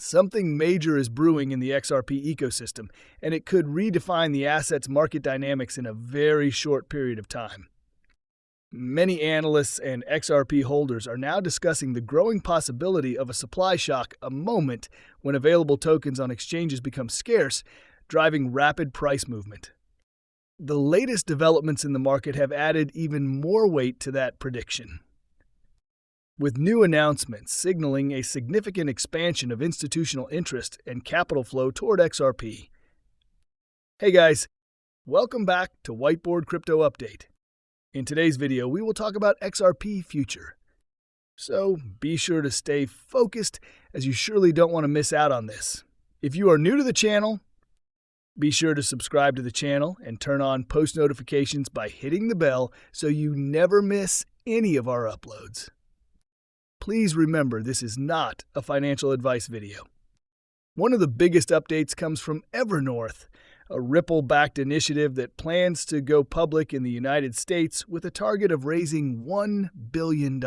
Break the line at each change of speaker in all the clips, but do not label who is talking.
Something major is brewing in the XRP ecosystem, and it could redefine the asset's market dynamics in a very short period of time. Many analysts and XRP holders are now discussing the growing possibility of a supply shock, a moment when available tokens on exchanges become scarce, driving rapid price movement. The latest developments in the market have added even more weight to that prediction, with new announcements signaling a significant expansion of institutional interest and capital flow toward XRP. Hey guys, welcome back to Whiteboard Crypto Update. In today's video, we will talk about XRP future. So be sure to stay focused, as you surely don't want to miss out on this. If you are new to the channel, be sure to subscribe to the channel and turn on post notifications by hitting the bell so you never miss any of our uploads. Please remember, this is not a financial advice video. One of the biggest updates comes from Evernorth, a Ripple-backed initiative that plans to go public in the United States with a target of raising $1 billion.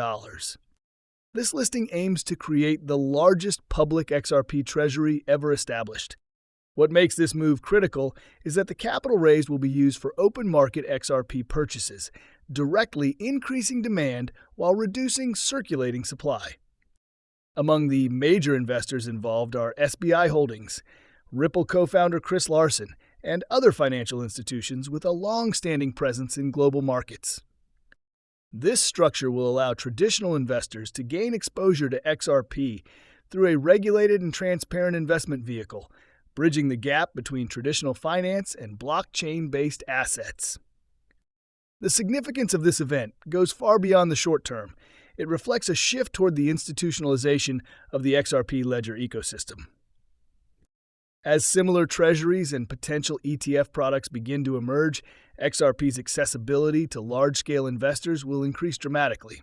This listing aims to create the largest public XRP treasury ever established. What makes this move critical is that the capital raised will be used for open market XRP purchases, directly increasing demand while reducing circulating supply. Among the major investors involved are SBI Holdings, Ripple co-founder Chris Larsen, and other financial institutions with a long-standing presence in global markets. This structure will allow traditional investors to gain exposure to XRP through a regulated and transparent investment vehicle, bridging the gap between traditional finance and blockchain-based assets. The significance of this event goes far beyond the short term. It reflects a shift toward the institutionalization of the XRP ledger ecosystem. As similar treasuries and potential ETF products begin to emerge, XRP's accessibility to large-scale investors will increase dramatically.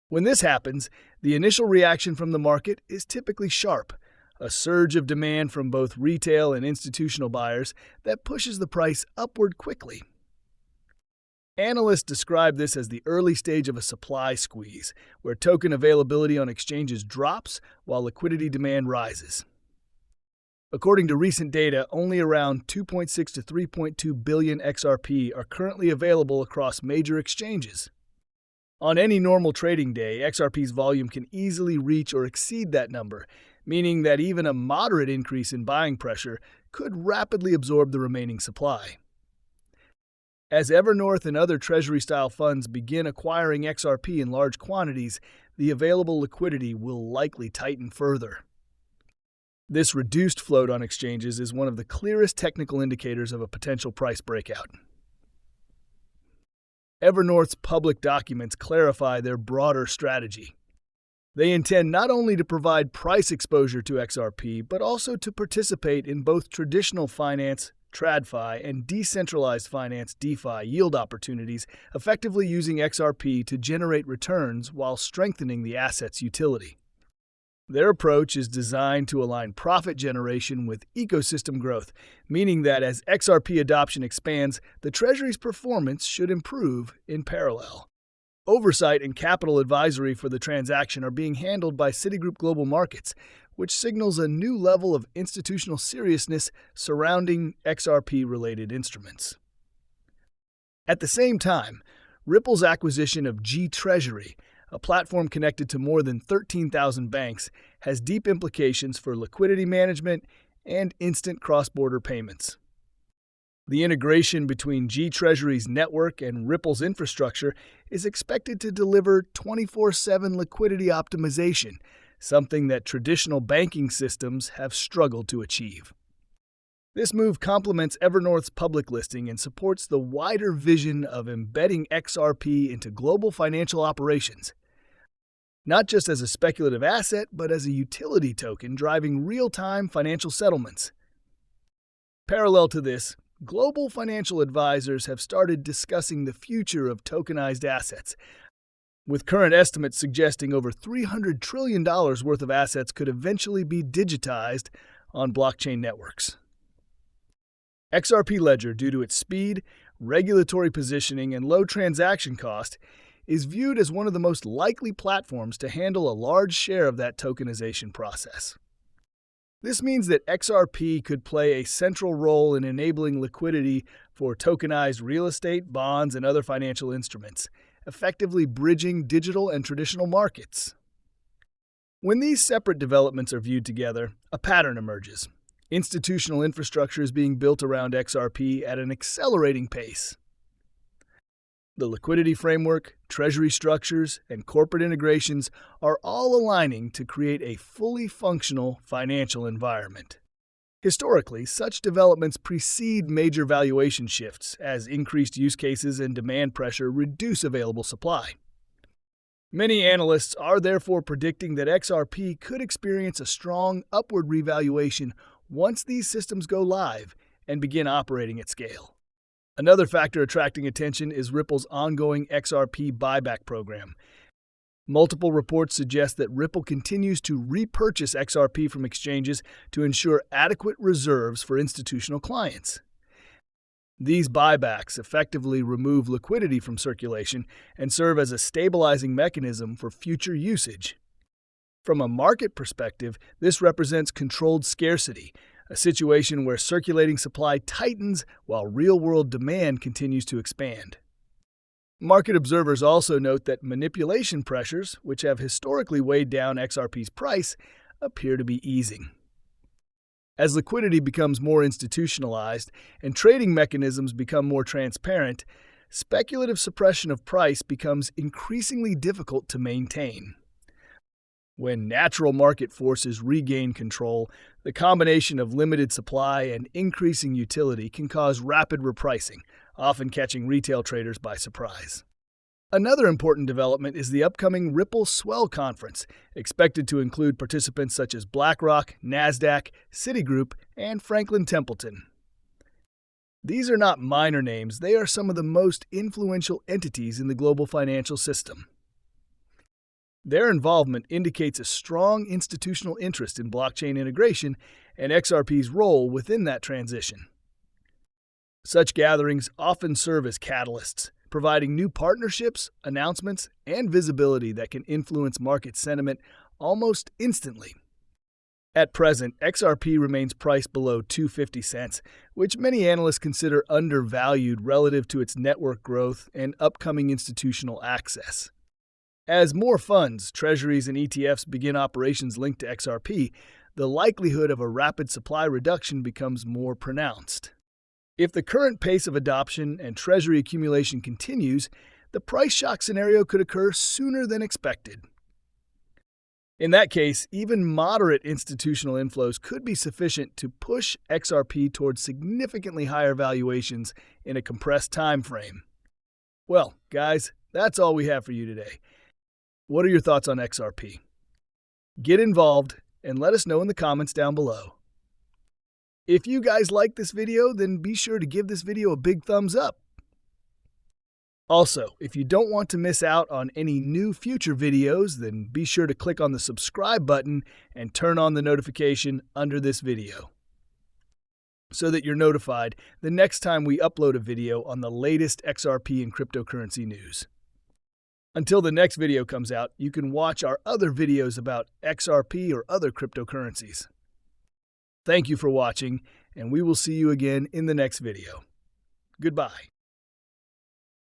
When this happens, the initial reaction from the market is typically sharp, a surge of demand from both retail and institutional buyers that pushes the price upward quickly. Analysts describe this as the early stage of a supply squeeze, where token availability on exchanges drops while liquidity demand rises. According to recent data, only around 2.6 to 3.2 billion XRP are currently available across major exchanges. On any normal trading day, XRP's volume can easily reach or exceed that number, meaning that even a moderate increase in buying pressure could rapidly absorb the remaining supply. As Evernorth and other treasury-style funds begin acquiring XRP in large quantities, the available liquidity will likely tighten further. This reduced float on exchanges is one of the clearest technical indicators of a potential price breakout. Evernorth's public documents clarify their broader strategy. They intend not only to provide price exposure to XRP, but also to participate in both traditional finance, TradFi, and decentralized finance, DeFi, yield opportunities, effectively using XRP to generate returns while strengthening the asset's utility. Their approach is designed to align profit generation with ecosystem growth, meaning that as XRP adoption expands, the Treasury's performance should improve in parallel. Oversight and capital advisory for the transaction are being handled by Citigroup Global Markets, which signals a new level of institutional seriousness surrounding XRP-related instruments. At the same time, Ripple's acquisition of G-Treasury, a platform connected to more than 13,000 banks, has deep implications for liquidity management and instant cross-border payments. The integration between G-Treasury's network and Ripple's infrastructure is expected to deliver 24/7 liquidity optimization, something that traditional banking systems have struggled to achieve. This move complements Evernorth's public listing and supports the wider vision of embedding XRP into global financial operations, not just as a speculative asset, but as a utility token driving real-time financial settlements. Parallel to this, global financial advisors have started discussing the future of tokenized assets, with current estimates suggesting over $300 trillion worth of assets could eventually be digitized on blockchain networks. XRP Ledger, due to its speed, regulatory positioning, and low transaction cost, is viewed as one of the most likely platforms to handle a large share of that tokenization process. This means that XRP could play a central role in enabling liquidity for tokenized real estate, bonds, and other financial instruments, effectively bridging digital and traditional markets. When these separate developments are viewed together, a pattern emerges. Institutional infrastructure is being built around XRP at an accelerating pace. The liquidity framework, treasury structures, and corporate integrations are all aligning to create a fully functional financial environment. Historically, such developments precede major valuation shifts as increased use cases and demand pressure reduce available supply. Many analysts are therefore predicting that XRP could experience a strong upward revaluation once these systems go live and begin operating at scale. Another factor attracting attention is Ripple's ongoing XRP buyback program. Multiple reports suggest that Ripple continues to repurchase XRP from exchanges to ensure adequate reserves for institutional clients. These buybacks effectively remove liquidity from circulation and serve as a stabilizing mechanism for future usage. From a market perspective, this represents controlled scarcity, a situation where circulating supply tightens while real-world demand continues to expand. Market observers also note that manipulation pressures, which have historically weighed down XRP's price, appear to be easing. As liquidity becomes more institutionalized and trading mechanisms become more transparent, speculative suppression of price becomes increasingly difficult to maintain. When natural market forces regain control, the combination of limited supply and increasing utility can cause rapid repricing, often catching retail traders by surprise. Another important development is the upcoming Ripple Swell Conference, expected to include participants such as BlackRock, Nasdaq, Citigroup, and Franklin Templeton. These are not minor names, they are some of the most influential entities in the global financial system. Their involvement indicates a strong institutional interest in blockchain integration and XRP's role within that transition. Such gatherings often serve as catalysts, providing new partnerships, announcements, and visibility that can influence market sentiment almost instantly. At present, XRP remains priced below 250 cents, which many analysts consider undervalued relative to its network growth and upcoming institutional access. As more funds, treasuries, and ETFs begin operations linked to XRP, the likelihood of a rapid supply reduction becomes more pronounced. If the current pace of adoption and treasury accumulation continues, the price shock scenario could occur sooner than expected. In that case, even moderate institutional inflows could be sufficient to push XRP towards significantly higher valuations in a compressed time frame. Well, guys, that's all we have for you today. What are your thoughts on XRP? Get involved and let us know in the comments down below. If you guys like this video, then be sure to give this video a big thumbs up. Also, if you don't want to miss out on any new future videos, then be sure to click on the subscribe button and turn on the notification under this video so that you're notified the next time we upload a video on the latest XRP and cryptocurrency news. Until the next video comes out, you can watch our other videos about XRP or other cryptocurrencies. Thank you for watching, and we will see you again in the next video. Goodbye.